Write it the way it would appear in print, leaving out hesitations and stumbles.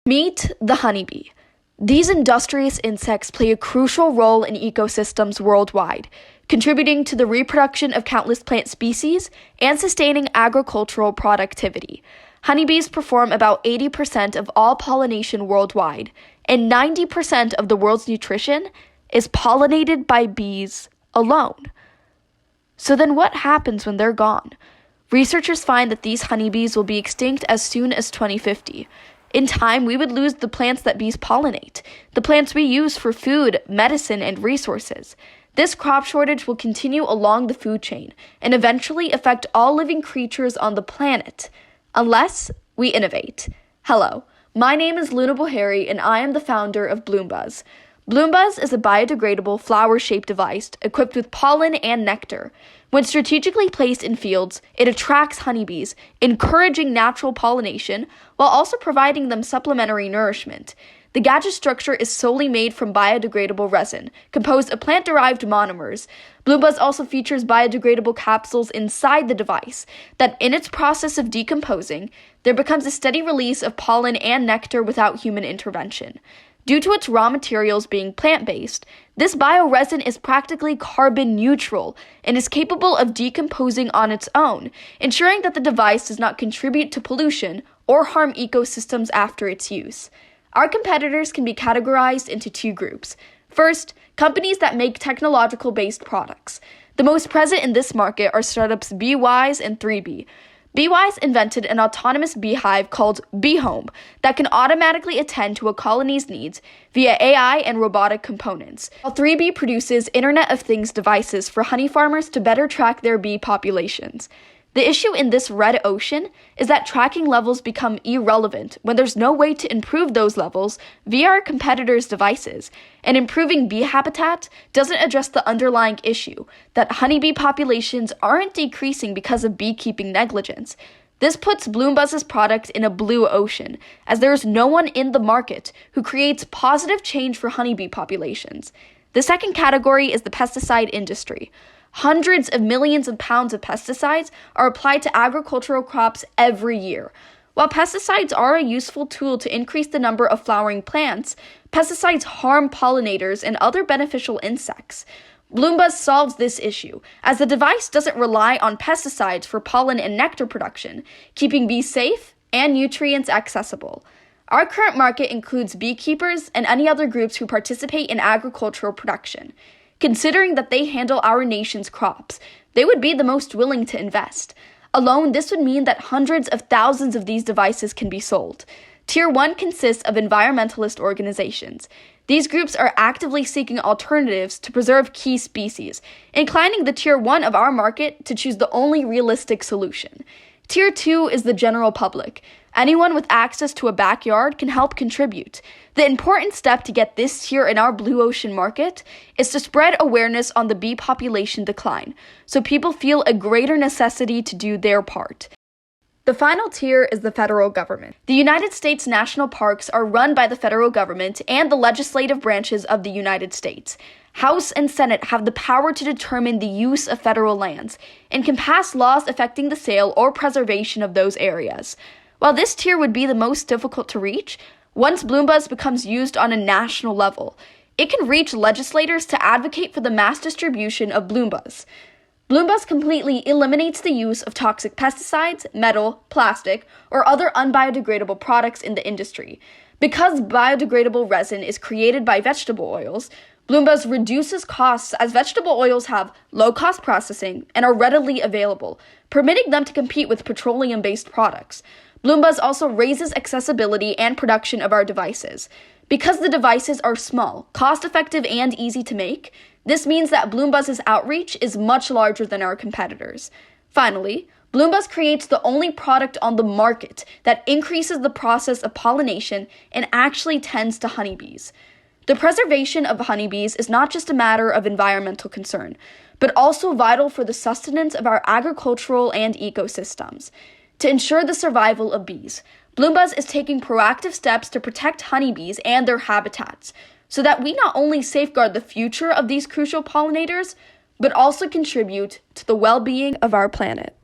Meet the honeybee. These industrious insects play a crucial role in ecosystems worldwide, contributing to the reproduction of countless plant species and sustaining agricultural productivity. Honeybees perform about 80% of all pollination worldwide, and 90% of the world's nutrition is pollinated by bees alone. So then what happens when they're gone? Researchers find that these honeybees will be extinct as soon as 2050. In time, we would lose the plants that bees pollinate, the plants we use for food, medicine, and resources. This crop shortage will continue along the food chain and eventually affect all living creatures on the planet, unless we innovate. Hello, my name is Bouhairi, and I am the founder of BloomBuzz. BloomBuzz is a biodegradable flower-shaped device equipped with pollen and nectar. When strategically placed in fields, it attracts honeybees, encouraging natural pollination while also providing them supplementary nourishment. The gadget structure is solely made from biodegradable resin, composed of plant-derived monomers. BloomBuzz also features biodegradable capsules inside the device that, in its process of decomposing, there becomes a steady release of pollen and nectar without human intervention. Due to its raw materials being plant-based, this bioresin is practically carbon neutral and is capable of decomposing on its own, ensuring that the device does not contribute to pollution or harm ecosystems after its use. Our competitors can be categorized into two groups. First, companies that make technological-based products. The most present in this market are startups Beewise and 3B. Beewise invented an autonomous beehive called BeeHome that can automatically attend to a colony's needs via AI and robotic components, while 3B produces Internet of Things devices for honey farmers to better track their bee populations. The issue in this red ocean is that tracking levels become irrelevant when there's no way to improve those levels via our competitors' devices, and improving bee habitat doesn't address the underlying issue that honeybee populations aren't decreasing because of beekeeping negligence. This puts BloomBuzz's product in a blue ocean, as there is no one in the market who creates positive change for honeybee populations. The second category is the pesticide industry. Hundreds of millions of pounds of pesticides are applied to agricultural crops every year. While pesticides are a useful tool to increase the number of flowering plants, pesticides harm pollinators and other beneficial insects. BloomBuzz solves this issue, as the device doesn't rely on pesticides for pollen and nectar production, keeping bees safe and nutrients accessible. Our current market includes beekeepers and any other groups who participate in agricultural production. Considering that they handle our nation's crops, they would be the most willing to invest. Alone, this would mean that hundreds of thousands of these devices can be sold. Tier 1 consists of environmentalist organizations. These groups are actively seeking alternatives to preserve key species, inclining the Tier 1 of our market to choose the only realistic solution. Tier 2 is the general public. Anyone with access to a backyard can help contribute. The important step to get this tier in our blue ocean market is to spread awareness on the bee population decline, so people feel a greater necessity to do their part. The final tier is the federal government. The United States national parks are run by the federal government and the legislative branches of the United States. House and Senate have the power to determine the use of federal lands and can pass laws affecting the sale or preservation of those areas. While this tier would be the most difficult to reach, once BloomBuzz becomes used on a national level, it can reach legislators to advocate for the mass distribution of BloomBuzz. BloomBuzz completely eliminates the use of toxic pesticides, metal, plastic, or other unbiodegradable products in the industry. Because biodegradable resin is created by vegetable oils, BloomBuzz reduces costs as vegetable oils have low-cost processing and are readily available, permitting them to compete with petroleum-based products. BloomBuzz also raises accessibility and production of our devices. Because the devices are small, cost-effective, and easy to make, this means that BloomBuzz's outreach is much larger than our competitors. Finally, BloomBuzz creates the only product on the market that increases the process of pollination and actually tends to honeybees. The preservation of honeybees is not just a matter of environmental concern, but also vital for the sustenance of our agricultural and ecosystems. To ensure the survival of bees, BloomBuzz is taking proactive steps to protect honeybees and their habitats, so that we not only safeguard the future of these crucial pollinators, but also contribute to the well-being of our planet.